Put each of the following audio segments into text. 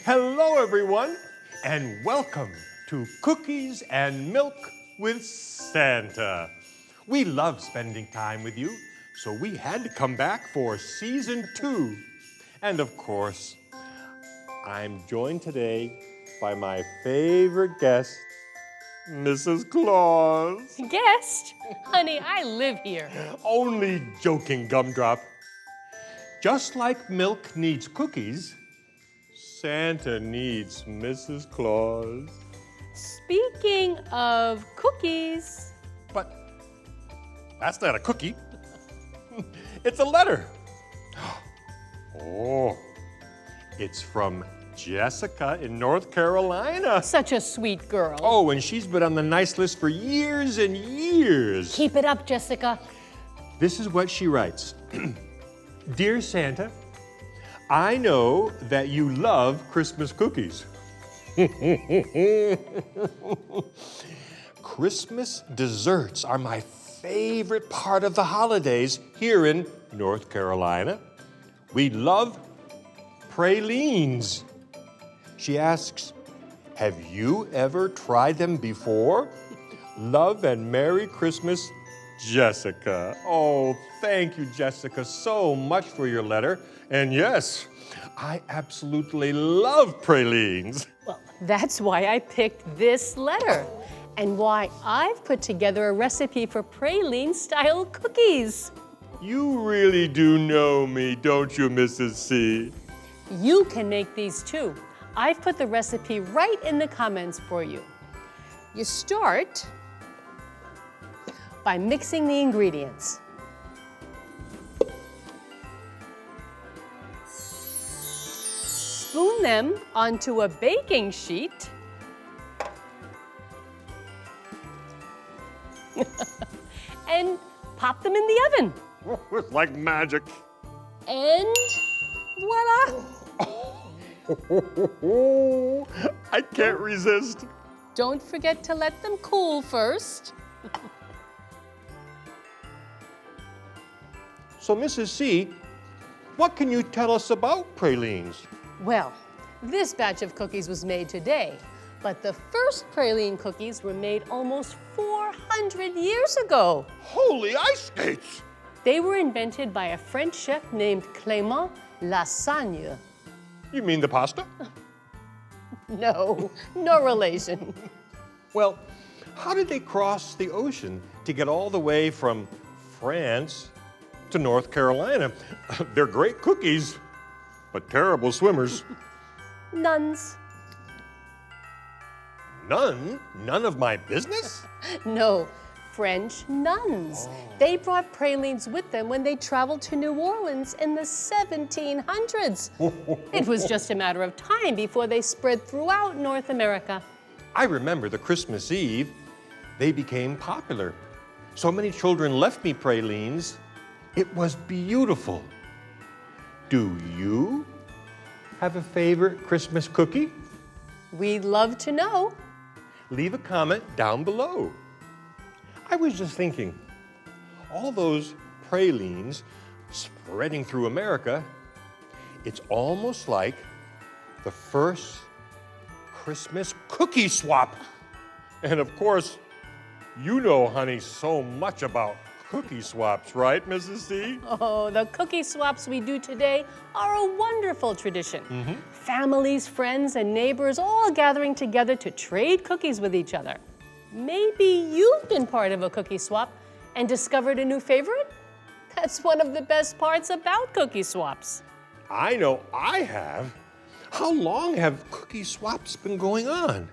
Hello, everyone, and welcome to Cookies and Milk with Santa. We love spending time with you, so we had to come back for season 2. And of course, I'm joined today by my favorite guest, Mrs. Claus. Guest? Honey, I live here. Only joking, Gumdrop. Just like milk needs cookies, Santa needs Mrs. Claus. Speaking of cookies. But that's not a cookie. It's a letter. Oh, it's from Jessica in North Carolina. Such a sweet girl. Oh, and she's been on the nice list for years and years. Keep it up, Jessica. This is what she writes. Dear Santa, I know that you love Christmas cookies. Christmas desserts are my favorite part of the holidays here in North Carolina. We love pralines. She asks, have you ever tried them before? Love and Merry Christmas, Jessica. Oh, thank you, Jessica, so much for your letter. And yes, I absolutely love pralines. Well, that's why I picked this letter and why I've put together a recipe for praline-style cookies. You really do know me, don't you, Mrs. C? You can make these too. I've put the recipe right in the comments for you. You start by mixing the ingredients. Spoon them onto a baking sheet. And pop them in the oven. It's like magic. And voila! I can't resist. Don't forget to let them cool first. So, Mrs. C, what can you tell us about pralines? Well, this batch of cookies was made today, but the first praline cookies were made almost 400 years ago. Holy ice skates! They were invented by a French chef named Clément Lassagne. You mean the pasta? No, no relation. Well, how did they cross the ocean to get all the way from France to North Carolina? They're great cookies, but terrible swimmers. Nuns. None of my business? No, French nuns. They brought pralines with them when they traveled to New Orleans in the 1700s. It was just a matter of time before they spread throughout North America. I remember the Christmas Eve, they became popular. So many children left me pralines. It was beautiful. Do you have a favorite Christmas cookie? We'd love to know. Leave a comment down below. I was just thinking, all those pralines spreading through America, it's almost like the first Christmas cookie swap. And of course, you know, honey, so much about cookie swaps, right, Mrs. C? Oh, the cookie swaps we do today are a wonderful tradition. Families, friends, and neighbors all gathering together to trade cookies with each other. Maybe you've been part of a cookie swap and discovered a new favorite? That's one of the best parts about cookie swaps. I know I have. How long have cookie swaps been going on?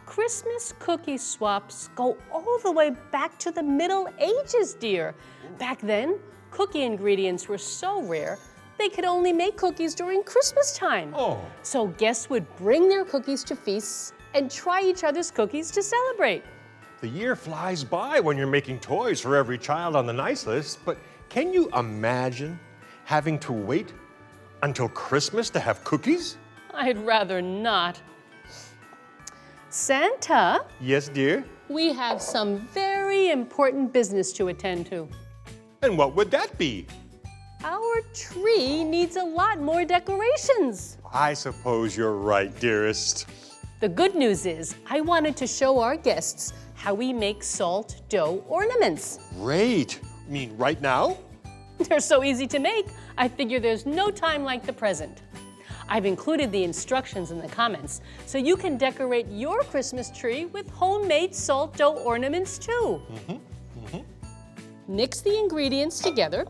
Christmas cookie swaps go all the way back to the Middle Ages, dear. Back then, cookie ingredients were so rare, they could only make cookies during Christmas time. Oh. So guests would bring their cookies to feasts and try each other's cookies to celebrate. The year flies by when you're making toys for every child on the nice list, but can you imagine having to wait until Christmas to have cookies? I'd rather not. Santa, Yes, dear. we have some very important business to attend to. And what would that be? our tree needs a lot more decorations. I suppose you're right, dearest. The good news is I wanted to show our guests how we make salt dough ornaments. Great. You mean right now? They're so easy to make, I figure there's no time like the present. I've included the instructions in the comments so you can decorate your Christmas tree with homemade salt dough ornaments too. Mix the ingredients together.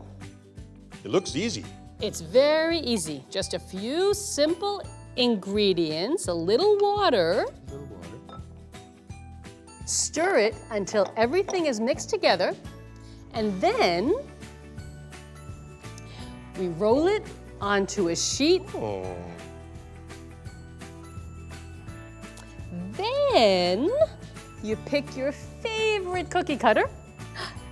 It looks easy. It's very easy. Just a few simple ingredients, a little water. Stir it until everything is mixed together, and then we roll it onto a sheet. Oh. Then you pick your favorite cookie cutter.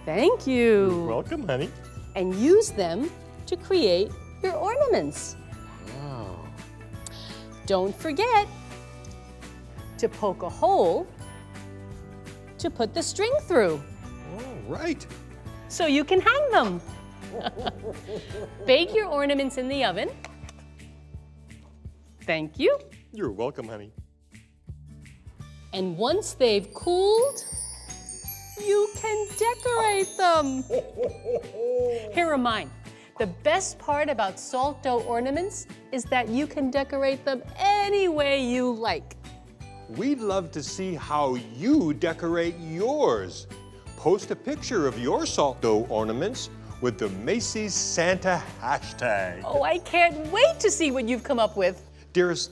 Thank you. Welcome, honey. And use them to create your ornaments. Wow. Don't forget to poke a hole to put the string through All right. so you can hang them. Bake your ornaments in the oven. Thank you. You're welcome, honey. And once they've cooled, you can decorate them. Here are mine. The best part about salt dough ornaments is that you can decorate them any way you like. We'd love to see how you decorate yours. Post a picture of your salt dough ornaments with the Macy's Santa hashtag. Oh, I can't wait to see what you've come up with. Dearest,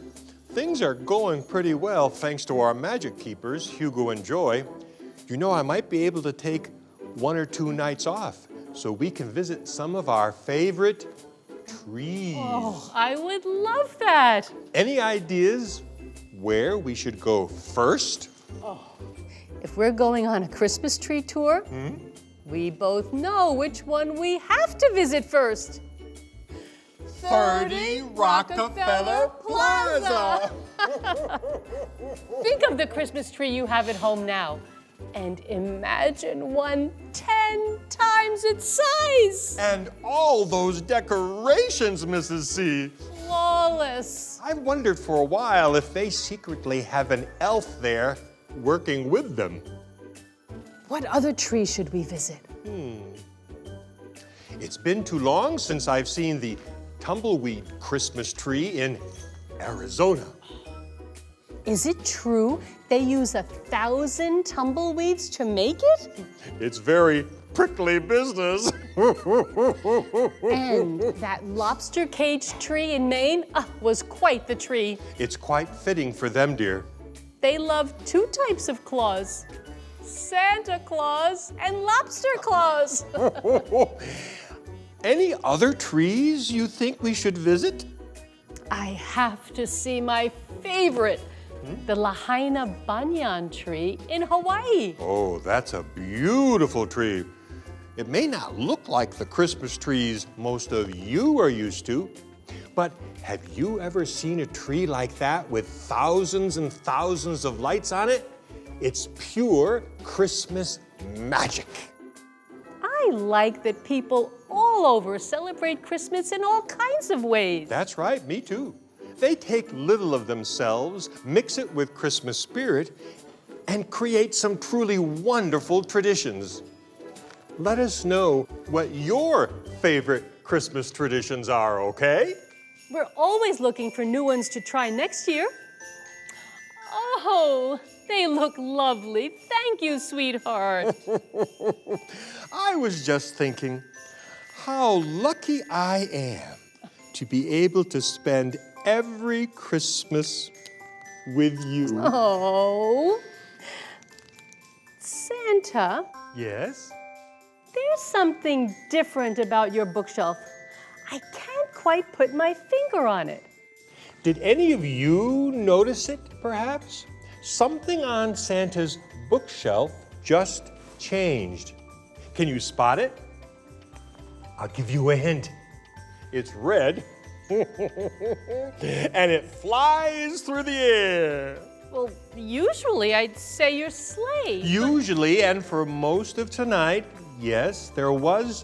things are going pretty well thanks to our magic keepers, Hugo and Joy. You know, I might be able to take 1 or 2 nights off so we can visit some of our favorite trees. Oh, I would love that. Any ideas where we should go first? If we're going on a Christmas tree tour, we both know which one we have to visit first. 30 Rockefeller Plaza. Think of the Christmas tree you have at home now and imagine one 10 times its size. And all those decorations, Mrs. C. Flawless. I've wondered for a while if they secretly have an elf there working with them. What other tree should we visit? It's been too long since I've seen the tumbleweed Christmas tree in Arizona. Is it true they use 1,000 tumbleweeds to make it? It's very prickly business. And that lobster cage tree in Maine was quite the tree. It's quite fitting for them, dear. They love 2 types of Claus, Santa Claus and Lobster Claus. Any other trees you think we should visit? I have to see my favorite, the Lahaina banyan tree in Hawaii. Oh, that's a beautiful tree. It may not look like the Christmas trees most of you are used to, but have you ever seen a tree like that with thousands and thousands of lights on it? It's pure Christmas magic. I like that people all over celebrate Christmas in all kinds of ways. That's right, me too. They take little of themselves, mix it with Christmas spirit, and create some truly wonderful traditions. Let us know what your favorite Christmas traditions are, okay? We're always looking for new ones to try next year. Oh, they look lovely. Thank you, sweetheart. I was just thinking how lucky I am to be able to spend every Christmas with you. Oh. Santa, Yes? there's something different about your bookshelf. I can't quite put my finger on it. Did any of you notice it, perhaps? Something on Santa's bookshelf just changed. Can you spot it? I'll give you a hint. It's red, and it flies through the air. Well, usually I'd say your sleigh. Usually, and for most of tonight, yes, there was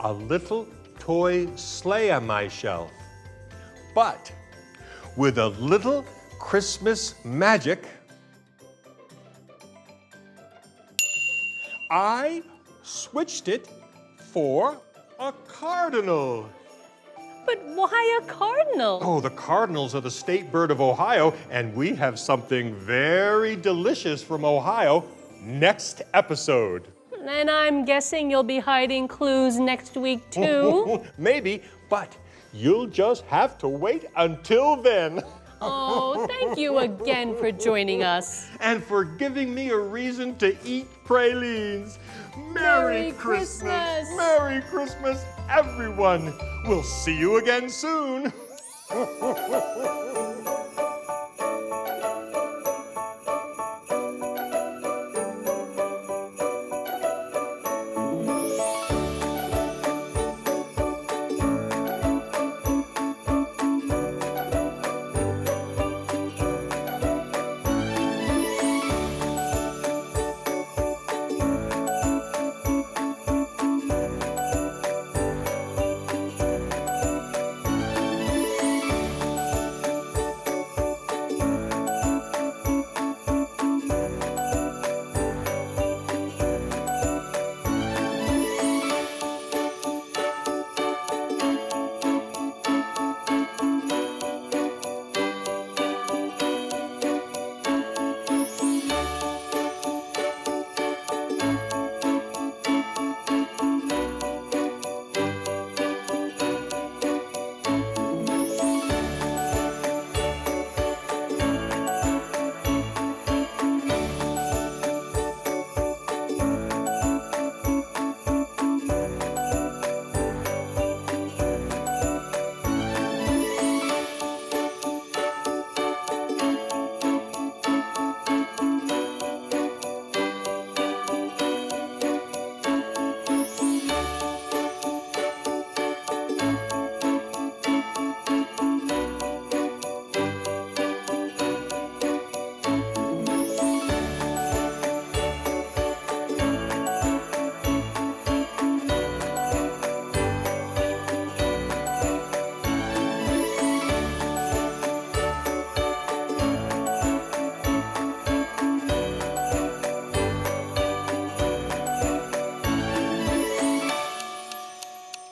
a little toy sleigh on my shelf. But with a little Christmas magic, I switched it for a cardinal. But why a cardinal? Oh, the cardinals are the state bird of Ohio, and we have something very delicious from Ohio next episode. And I'm guessing you'll be hiding clues next week too? Maybe, but you'll just have to wait until then. Oh, thank you again for joining us. And for giving me a reason to eat pralines. Merry Christmas! Merry Christmas, everyone! We'll see you again soon.